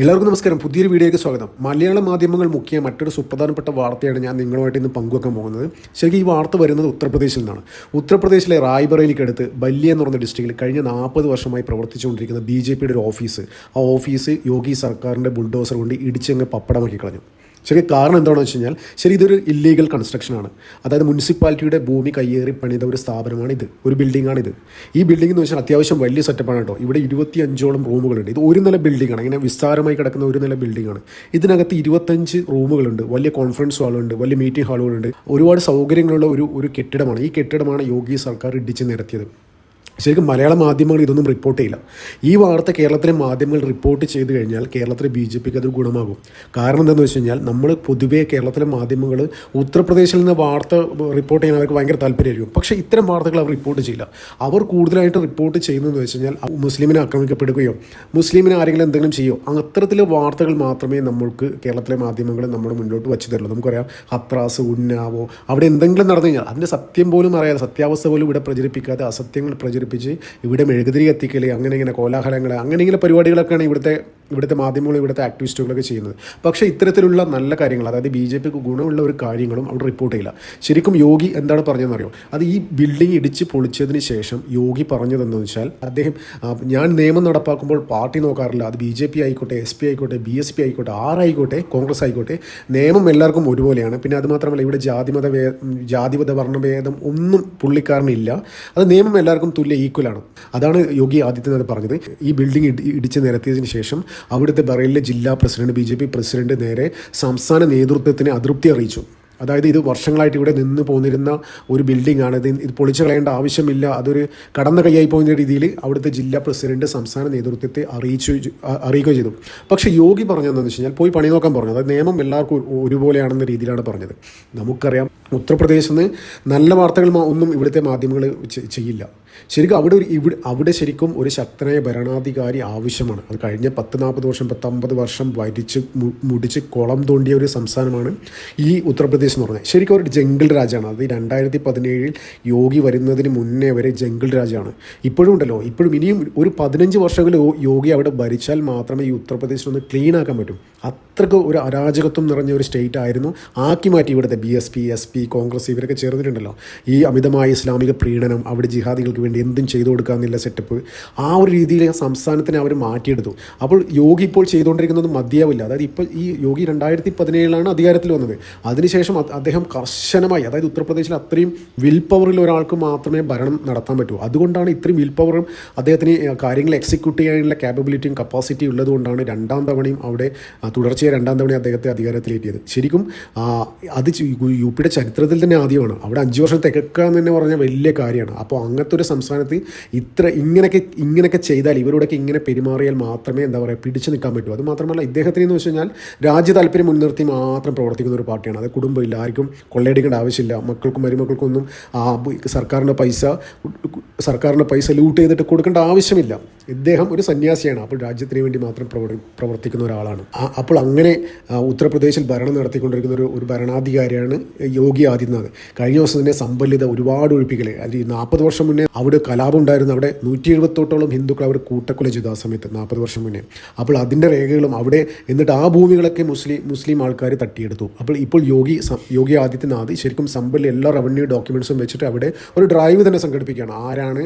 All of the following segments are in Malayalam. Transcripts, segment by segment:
എല്ലാവർക്കും നമസ്കാരം. പുതിയൊരു വീഡിയോയ്ക്ക് സ്വാഗതം. മലയാള മാധ്യമങ്ങൾ മുഖ്യ മറ്റൊരു സുപ്രധാനപ്പെട്ട വാർത്തയാണ് ഞാൻ നിങ്ങളുമായിട്ട് ഇന്ന് പങ്കുവെക്കാൻ പോകുന്നത്. ശരിക്കും ഈ വാർത്ത വരുന്നത് ഉത്തർപ്രദേശിൽ നിന്നാണ്. ഉത്തർപ്രദേശിലെ റായ്ബറേലിക്കടുത്ത് ബല്യ എന്ന് പറഞ്ഞ ഡിസ്ട്രിക്റ്റിൽ കഴിഞ്ഞ 40 വർഷമായി പ്രവർത്തിച്ചുകൊണ്ടിരിക്കുന്ന BJPയുടെ ഒരു ഓഫീസ്, ആ ഓഫീസ് യോഗി സർക്കാരിൻ്റെ ബുൾഡോസർ കൊണ്ട് ഇടിച്ചങ്ങ് പപ്പടമാക്കി കളഞ്ഞു. ശരി, കാരണം എന്താണെന്ന് വെച്ച് കഴിഞ്ഞാൽ, ശരി, ഇതൊരു ഇല്ലീഗൽ കൺസ്ട്രക്ഷനാണ്. അതായത് മുനിസിപ്പാലിറ്റിയുടെ ഭൂമി കയ്യേറി പണിത ഒരു സ്ഥാപനമാണിത്, ഒരു ബിൽഡിങ്ങാണിത്. ഈ ബിൽഡിംഗ് എന്ന് വെച്ചാൽ അത്യാവശ്യം വലിയ സെറ്റപ്പാണ് കേട്ടോ. ഇവിടെ 25ഓളം റൂമുകളുണ്ട്. ഇത് ഒരു നില ബിൽഡിങ്ങാണ്, ഇങ്ങനെ വിസ്താരമായി കിടക്കുന്ന ഒരു നില ബിൽഡിങ്ങാണ്. ഇതിനകത്ത് 25 റൂമുകളുണ്ട്, വലിയ കോൺഫറൻസ് ഹാളുണ്ട്, വലിയ മീറ്റിംഗ് ഹാളുകളുണ്ട്, ഒരുപാട് സൗകര്യങ്ങളുള്ള ഒരു കെട്ടിടമാണ്. ഈ കെട്ടിടമാണ് യോഗി സർക്കാർ ഇടിച്ച് നിരത്തിയത്. ശരിക്കും മലയാള മാധ്യമങ്ങൾ ഇതൊന്നും റിപ്പോർട്ട് ചെയ്യില്ല. ഈ വാർത്ത കേരളത്തിലെ മാധ്യമങ്ങൾ റിപ്പോർട്ട് ചെയ്ത് കഴിഞ്ഞാൽ കേരളത്തിലെ BJPക്ക് അത് ഗുണമാകും. കാരണം എന്താണെന്ന് വെച്ച് കഴിഞ്ഞാൽ, നമ്മൾ പൊതുവേ കേരളത്തിലെ മാധ്യമങ്ങൾ ഉത്തർപ്രദേശിൽ നിന്ന് വാർത്ത റിപ്പോർട്ട് ചെയ്യാൻ അവർക്ക് ഭയങ്കര താല്പര്യമായിരിക്കും. പക്ഷേ ഇത്തരം വാർത്തകൾ അവർ റിപ്പോർട്ട് ചെയ്യില്ല. അവർ കൂടുതലായിട്ട് റിപ്പോർട്ട് ചെയ്യുന്നതെന്ന് വെച്ച് കഴിഞ്ഞാൽ മുസ്ലിമിനെ ആക്രമിക്കപ്പെടുകയോ മുസ്ലിമിനെ ആരെങ്കിലും എന്തെങ്കിലും ചെയ്യുമോ, അത്തരത്തിലെ വാർത്തകൾ മാത്രമേ നമ്മൾക്ക് കേരളത്തിലെ മാധ്യമങ്ങൾ നമ്മുടെ മുന്നോട്ട് വെച്ച് തരുള്ളൂ. നമുക്കറിയാം, ഹത്രാസ്, ഉന്നാവോ, അവിടെ എന്തെങ്കിലും നടന്നു കഴിഞ്ഞാൽ അതിൻ്റെ സത്യം പോലും അറിയാതെ, സത്യാവസ്ഥ പോലും ഇവിടെ പ്രചരിപ്പിക്കാതെ അസത്യങ്ങൾ പ്രചരിപ്പിച്ച് ഇവിടെ മെഴുകുതിരി കത്തിക്കൽ, അങ്ങനെ ഇങ്ങനെ കോലാഹലങ്ങൾ, അങ്ങനെ ഇങ്ങനെ പരിപാടികളൊക്കെയാണ് ഇവിടുത്തെ മാധ്യമങ്ങളും ഇവിടുത്തെ ആക്ടിവിസ്റ്റുകളൊക്കെ ചെയ്യുന്നത്. പക്ഷേ ഇത്തരത്തിലുള്ള നല്ല കാര്യങ്ങൾ, അതായത് BJPക്ക് ഗുണമുള്ള ഒരു കാര്യങ്ങളും അവിടെ റിപ്പോർട്ട് ചെയ്യില്ല. ശരിക്കും യോഗി എന്താണ് പറഞ്ഞതെന്നറിയോ? അത് ഈ ബിൽഡിംഗ് ഇടിച്ച് പൊളിച്ചതിന് ശേഷം യോഗി പറഞ്ഞതെന്ന് വെച്ചാൽ, അദ്ദേഹം ഞാൻ നിയമം നടപ്പാക്കുമ്പോൾ പാർട്ടി നോക്കാറില്ല. അത് BJP ആയിക്കോട്ടെ, SP ആയിക്കോട്ടെ, BSP ആയിക്കോട്ടെ, ആരായിക്കോട്ടെ, കോൺഗ്രസ് ആയിക്കോട്ടെ, നിയമം എല്ലാവർക്കും ഒരുപോലെയാണ്. പിന്നെ അതുമാത്രമല്ല, ഇവിടെ ജാതിമത വർണ്ണഭേദം ഒന്നും പുള്ളിക്കാരനില്ല. അത് നിയമം എല്ലാവർക്കും തുല്യ ഈക്വലാണ്. അതാണ് യോഗി ആദിത്യനാഥ് പറഞ്ഞത്. ഈ ബിൽഡിംഗ് ഇടിച്ച് നിരത്തിയതിന് ശേഷം അവിടുത്തെ ബറേലിലെ ജില്ലാ പ്രസിഡന്റ്, BJP പ്രസിഡന്റ് നേരെ സംസ്ഥാന നേതൃത്വത്തിന് അതൃപ്തി അറിയിച്ചു. അതായത് ഇത് വർഷങ്ങളായിട്ട് ഇവിടെ നിന്ന് പോന്നിരുന്ന ഒരു ബിൽഡിംഗാണ്, ഇത് പൊളിച്ചു കളയേണ്ട ആവശ്യമില്ല, അതൊരു കടന്ന കൈയായി പോകുന്ന രീതിയിൽ അവിടുത്തെ ജില്ലാ പ്രസിഡന്റ് സംസ്ഥാന നേതൃത്വത്തെ അറിയിക്കുകയും ചെയ്തു. പക്ഷേ യോഗി പറഞ്ഞതെന്ന് വെച്ച് കഴിഞ്ഞാൽ, പോയി പണി നോക്കാൻ പറഞ്ഞു. അതായത് നിയമം എല്ലാവർക്കും ഒരുപോലെയാണെന്ന രീതിയിലാണ് പറഞ്ഞത്. നമുക്കറിയാം, ഉത്തർപ്രദേശിൽ നിന്ന് നല്ല വാർത്തകൾ ഒന്നും ഇവിടുത്തെ മാധ്യമങ്ങൾ ചെയ്യില്ല. ശരിക്കും അവിടെ ശരിക്കും ഒരു ശക്തനായ ഭരണാധികാരി ആവശ്യമാണ്. അത് കഴിഞ്ഞ 10-40 വർഷം 50 വർഷം ഭരിച്ച് മുടിച്ച് കുളം തോണ്ടിയ ഒരു സംസ്ഥാനമാണ് ഈ ഉത്തർപ്രദേശ് എന്ന് പറഞ്ഞത്. ശരിക്കും ഒരു ജംഗിൾ രാജ്യമാണ്. അത് 2017 യോഗി വരുന്നതിന് മുന്നേ വരെ ജംഗിൾ രാജ്യമാണ്. ഇപ്പോഴും ഉണ്ടല്ലോ, ഇപ്പോഴും ഇനിയും ഒരു 15 വർഷമെങ്കിലും യോഗി അവിടെ ഭരിച്ചാൽ മാത്രമേ ഈ ഉത്തർപ്രദേശിനൊന്ന് ക്ലീൻ ആക്കാൻ പറ്റും. അത്രയ്ക്ക് ഒരു അരാജകത്വം നിറഞ്ഞ ഒരു സ്റ്റേറ്റ് ആയിരുന്നു. ആക്കി മാറ്റി ഇവിടുത്തെ BSP, SP, കോൺഗ്രസ് ഇവരൊക്കെ ചേർന്നിട്ടുണ്ടല്ലോ. ഈ അമിതമായ ഇസ്ലാമിക പ്രീണനം, അവിടെ ജിഹാദികൾക്ക് വേണ്ടി എന്തും ചെയ്തു കൊടുക്കാമെന്നുള്ള സെറ്റപ്പ്, ആ ഒരു രീതിയിൽ സംസ്ഥാനത്തിനെ അവർ മാറ്റിയെടുത്തു. അപ്പോൾ യോഗി ഇപ്പോൾ ചെയ്തുകൊണ്ടിരിക്കുന്നത് മതിയാവില്ല. അതായത് ഇപ്പോൾ ഈ യോഗി 2017 അധികാരത്തിൽ വന്നത്. അതിനുശേഷം അദ്ദേഹം കർശനമായി, അതായത് ഉത്തർപ്രദേശിൽ അത്രയും വിൽ പവറിൽ ഒരാൾക്ക് മാത്രമേ ഭരണം നടത്താൻ പറ്റൂ. അതുകൊണ്ടാണ് ഇത്രയും വിൽ പവറും അദ്ദേഹത്തിന് കാര്യങ്ങൾ എക്സിക്യൂട്ട് ചെയ്യാനുള്ള ക്യാപ്പബിലിറ്റിയും കപ്പാസിറ്റി ഉള്ളതുകൊണ്ടാണ് രണ്ടാം തവണയും അവിടെ തുടർച്ചയായി 2ാം തവണ അദ്ദേഹത്തെ അധികാരത്തിലേറ്റിയത്. ശരിക്കും അത് UPയുടെ ചരിത്രത്തിൽ തന്നെ ആദ്യമാണ്. അവിടെ 5 വർഷം തികക്കുക എന്ന് തന്നെ പറഞ്ഞാൽ വലിയ കാര്യമാണ്. അപ്പോൾ അങ്ങനത്തെ ഒരു സംസ്ഥാനത്ത് ഇങ്ങനെയൊക്കെ ചെയ്താൽ, ഇവരോടൊക്കെ ഇങ്ങനെ പെരുമാറിയാൽ മാത്രമേ പിടിച്ചു നിൽക്കാൻ പറ്റൂ. അത് മാത്രമല്ല, ഇദ്ദേഹത്തിന് എന്ന് വെച്ച് കഴിഞ്ഞാൽ രാജ്യ താല്പര്യം മുൻനിർത്തി മാത്രം പ്രവർത്തിക്കുന്ന ഒരു പാർട്ടിയാണ്. അത് കുടുംബമില്ല, ആർക്കും കൊള്ളയടിക്കേണ്ട ആവശ്യമില്ല, മക്കൾക്കും മരുമക്കൾക്കൊന്നും സർക്കാരിൻ്റെ പൈസ ലൂട്ട് ചെയ്തിട്ട് കൊടുക്കേണ്ട ആവശ്യമില്ല. ഇദ്ദേഹം ഒരു സന്യാസിയാണ്. അപ്പോൾ രാജ്യത്തിന് വേണ്ടി മാത്രം പ്രവർത്തിക്കുന്ന ഒരാളാണ്. അപ്പോൾ അങ്ങനെ ഉത്തർപ്രദേശിൽ ഭരണം നടത്തിക്കൊണ്ടിരിക്കുന്ന ഒരു ഭരണാധികാരിയാണ് യോഗി ആദിത്യനാഥ്. കഴിഞ്ഞ ദിവസം തന്നെ സമ്പന്നത ഒരുപാട് ഒഴിപ്പിക്കൽ, അത് 40 വർഷം മുന്നേ അവിടെ കലാപം ഉണ്ടായിരുന്നു. അവിടെ 170ഓളം ഹിന്ദുക്കൾ അവർ കൂട്ടക്കൊല ചെയ്തു ആ സമയത്ത്, 40 വർഷം മുന്നേ. അപ്പോൾ അതിൻ്റെ രേഖകളും അവിടെ, എന്നിട്ട് ആ ഭൂമികളൊക്കെ മുസ്ലിം ആൾക്കാർ തട്ടിയെടുത്തു. അപ്പോൾ ഇപ്പോൾ യോഗി ആദിത്യനാഥ് ശരിക്കും സമ്പന്നിൽ എല്ലാ റവന്യൂ ഡോക്യുമെൻറ്റ്സും വെച്ചിട്ട് അവിടെ ഒരു ഡ്രൈവ് തന്നെ സംഘടിപ്പിക്കുകയാണ്. ആരാണ്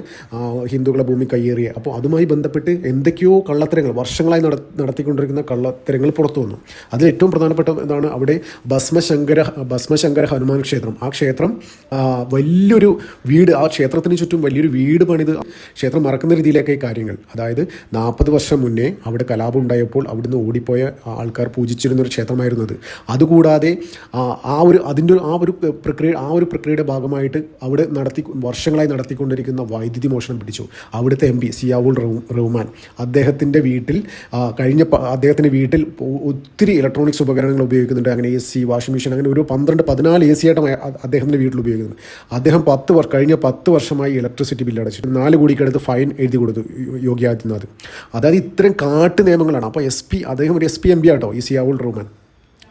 ഹിന്ദുക്കളെ ഭൂമി കയ്യേറിയത്. അപ്പോൾ അതുമായി ബന്ധപ്പെട്ട് എന്തൊക്കെയോ കള്ളത്തരങ്ങൾ, വർഷങ്ങളായി നടത്തിക്കൊണ്ടിരിക്കുന്ന കള്ളത്തരങ്ങൾ പുറത്തു വന്നു. അതിൽ ഏറ്റവും പ്രധാനപ്പെട്ട ഇതാണ് അവിടെ ഭസ്മശങ്കര ഹനുമാൻ ക്ഷേത്രം. ആ ക്ഷേത്രം വലിയൊരു വീട്, ആ ക്ഷേത്രത്തിന് ചുറ്റും വലിയൊരു വീട് പണിത് ക്ഷേത്രം മറക്കുന്ന രീതിയിലേക്ക് കാര്യങ്ങൾ. അതായത് 40 വർഷം മുന്നേ അവിടെ കലാപം ഉണ്ടായപ്പോൾ അവിടുന്ന് ഓടിപ്പോയ ആൾക്കാർ പൂജിച്ചിരുന്നൊരു ക്ഷേത്രമായിരുന്നത്. അതുകൂടാതെ ആ ഒരു പ്രക്രിയയുടെ ഭാഗമായിട്ട് അവിടെ വർഷങ്ങളായി നടത്തിക്കൊണ്ടിരിക്കുന്ന വൈദ്യുതി മോഷണം പിടിച്ചു. അവിടുത്തെ MP സിയാവുൾ റഹ്മാൻ, അദ്ദേഹത്തിൻ്റെ വീട്ടിൽ ഒത്തിരി ഇലക്ട്രോണിക്സ് ഉപകരണങ്ങൾ ഉപയോഗിക്കുന്നുണ്ട്. അങ്ങനെ AC, വാഷിംഗ് മെഷീൻ, അങ്ങനെ ഒരു 12-14 AC ആയിട്ട് അദ്ദേഹത്തിൻ്റെ വീട്ടിൽ ഉപയോഗിക്കുന്നുണ്ട്. അദ്ദേഹം കഴിഞ്ഞ 10 വർഷമായി ഇലക്ട്രിസിറ്റി ബില്ല് അടച്ചിട്ട് 4 കോടിക്കടുത്ത് ഫൈൻ എഴുതി കൊടുത്തു യോഗി ആദിത്യനാഥ്. അതായത് ഇത്തരം കാട്ടു നിയമങ്ങളാണ്. അപ്പോൾ അദ്ദേഹം ഒരു SP MP ആട്ടോ, ഈ സിയാവുൾ റഹ്മാൻ.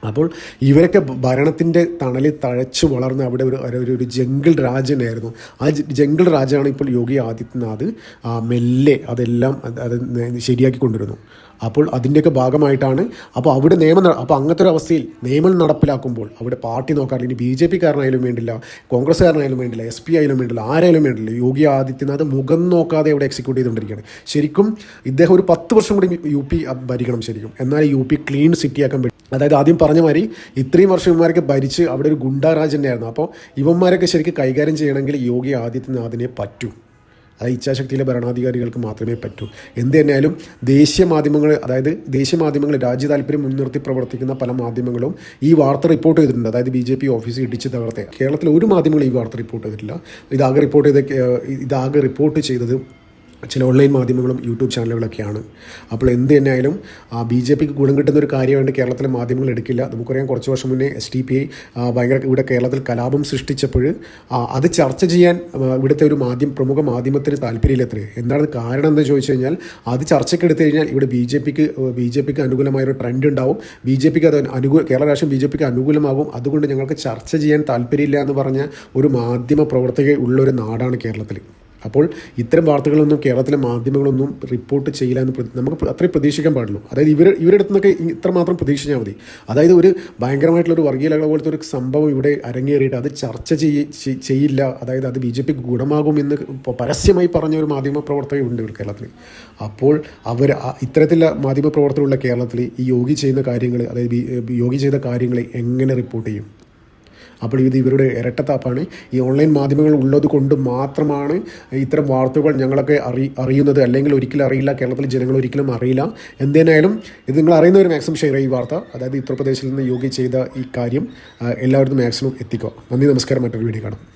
അപ്പോൾ ഇവരൊക്കെ ഭരണത്തിൻ്റെ തണലിൽ തഴച്ചു വളർന്ന് അവിടെ ഒരു ജംഗിൾ രാജ്യമായിരുന്നു. ആ ജംഗിൾ രാജ്യമാണ് ഇപ്പോൾ യോഗി ആദിത്യനാഥ് മെല്ലെ അതെല്ലാം ശരിയാക്കി കൊണ്ടുവരുന്നു. അപ്പോൾ അതിൻ്റെയൊക്കെ ഭാഗമായിട്ടാണ് അപ്പോൾ അവിടെ അപ്പോൾ അങ്ങനത്തെ ഒരു അവസ്ഥയിൽ നിയമം നടപ്പിലാക്കുമ്പോൾ അവിടെ പാർട്ടി നോക്കാറില്ല. ഇനി BJP കാരനായാലും വേണ്ടില്ല, കോൺഗ്രസ്സുകാരനായാലും വേണ്ടില്ല, SP ആയാലും വേണ്ടില്ല, ആരായാലും വേണ്ടില്ല, യോഗി ആദിത്യനാഥ് മുഖം നോക്കാതെ അവിടെ എക്സിക്യൂട്ട് ചെയ്തുകൊണ്ടിരിക്കുകയാണ്. ശരിക്കും ഇദ്ദേഹം ഒരു 10 വർഷം കൂടി UP ഭരിക്കണം ശരിക്കും, എന്നാൽ UP ക്ലീൻ സിറ്റിയാക്കാൻ പറ്റും. അതായത് ആദ്യം പറഞ്ഞ മാതിരി ഇത്രയും വർഷം ഇവന്മാരൊക്കെ ഭരിച്ച് അവിടെ ഒരു ഗുണ്ടാരാജ് തന്നെയായിരുന്നു. അപ്പോൾ ഇവന്മാരൊക്കെ ശരിക്കും കൈകാര്യം ചെയ്യണമെങ്കിൽ യോഗി ആദിത്യനാഥിനെ പറ്റൂ. അത് ഇച്ഛാശക്തിയിലെ ഭരണാധികാരികൾക്ക് മാത്രമേ പറ്റൂ. എന്ത് തന്നെയായാലും ദേശീയ മാധ്യമങ്ങൾ രാജ്യ താല്പര്യം മുൻനിർത്തി പ്രവർത്തിക്കുന്ന പല മാധ്യമങ്ങളും ഈ വാർത്ത റിപ്പോർട്ട് ചെയ്തിട്ടുണ്ട്. അതായത് BJP ഓഫീസ് ഇടിച്ച് തകർത്തെ. കേരളത്തിൽ ഒരു മാധ്യമങ്ങളും ഈ വാർത്ത റിപ്പോർട്ട് ചെയ്തിട്ടില്ല. ഇതാകെ റിപ്പോർട്ട് ചെയ്തത് ചില ഓൺലൈൻ മാധ്യമങ്ങളും യൂട്യൂബ് ചാനലുകളൊക്കെയാണ്. അപ്പോൾ എന്ത് തന്നെയായാലും BJPക്ക് ഗുണം കിട്ടുന്ന ഒരു കാര്യമായിട്ട് കേരളത്തിലെ മാധ്യമങ്ങൾ എടുക്കില്ല. നമുക്കറിയാം കുറച്ച് വർഷം മുന്നേ SDPI ഭയങ്കര ഇവിടെ കേരളത്തിൽ കലാപം സൃഷ്ടിച്ചപ്പോൾ അത് ചർച്ച ചെയ്യാൻ ഇവിടുത്തെ ഒരു പ്രമുഖ മാധ്യമത്തിന് താല്പര്യമില്ലത്രേ. എന്താണ് കാരണം എന്ന് ചോദിച്ചു കഴിഞ്ഞാൽ അത് ചർച്ചയ്ക്ക് എടുത്തു കഴിഞ്ഞാൽ ഇവിടെ BJPക്ക് അനുകൂലമായൊരു ട്രെൻഡ് ഉണ്ടാവും. BJPക്ക് അത് കേരള രാഷ്ട്രീയം BJPക്ക് അനുകൂലമാകും. അതുകൊണ്ട് ഞങ്ങൾക്ക് ചർച്ച ചെയ്യാൻ താല്പര്യമില്ല എന്ന് പറഞ്ഞ ഒരു മാധ്യമ പ്രവർത്തക ഉള്ളൊരു നാടാണ് കേരളത്തിൽ. അപ്പോൾ ഇത്തരം വാർത്തകളൊന്നും കേരളത്തിലെ മാധ്യമങ്ങളൊന്നും റിപ്പോർട്ട് ചെയ്യില്ല എന്ന് നമുക്ക് അത്രയും പ്രതീക്ഷിക്കാൻ പാടുള്ളൂ. അതായത് ഇവരുടെ അടുത്ത് നിന്നൊക്കെ ഇത്രമാത്രം പ്രതീക്ഷിച്ചാൽ മതി. അതായത് ഒരു ഭയങ്കരമായിട്ടുള്ളൊരു വർഗീയലകള പോലത്തെ ഒരു സംഭവം ഇവിടെ അരങ്ങേറിയിട്ട് അത് ചർച്ച ചെയ്യില്ല, അതായത് അത് BJPക്ക് ഗുണമാകും എന്ന് പരസ്യമായി പറഞ്ഞ ഒരു മാധ്യമ പ്രവർത്തകരുണ്ട് ഇവിടെ കേരളത്തിൽ. അപ്പോൾ ഇത്തരത്തിലുള്ള മാധ്യമ പ്രവർത്തകരുള്ള കേരളത്തിൽ ഈ യോഗി ചെയ്യുന്ന കാര്യങ്ങൾ, അതായത് യോഗി ചെയ്ത കാര്യങ്ങൾ എങ്ങനെ റിപ്പോർട്ട് ചെയ്യും? അപ്പോൾ ഇത് ഇവരുടെ ഇരട്ടത്താപ്പാണ്. ഈ ഓൺലൈൻ മാധ്യമങ്ങൾ ഉള്ളത് കൊണ്ട് മാത്രമാണ് ഇത്തരം വാർത്തകൾ ഞങ്ങളൊക്കെ അറിയുന്നത്. അല്ലെങ്കിൽ ഒരിക്കലും അറിയില്ല, കേരളത്തിലെ ജനങ്ങൾ ഒരിക്കലും അറിയില്ല. എന്തിനായാലും ഇത് നിങ്ങൾ അറിയുന്നവർ മാക്സിമം ഷെയർ ചെയ്യുക ഈ വാർത്ത. അതായത് ഉത്തർപ്രദേശിൽ നിന്ന് യോഗി ചെയ്ത ഈ കാര്യം എല്ലാവരും മാക്സിമം എത്തിക്കുക. നന്ദി, നമസ്കാരം. മറ്റൊരു വീഡിയോ കാണാം.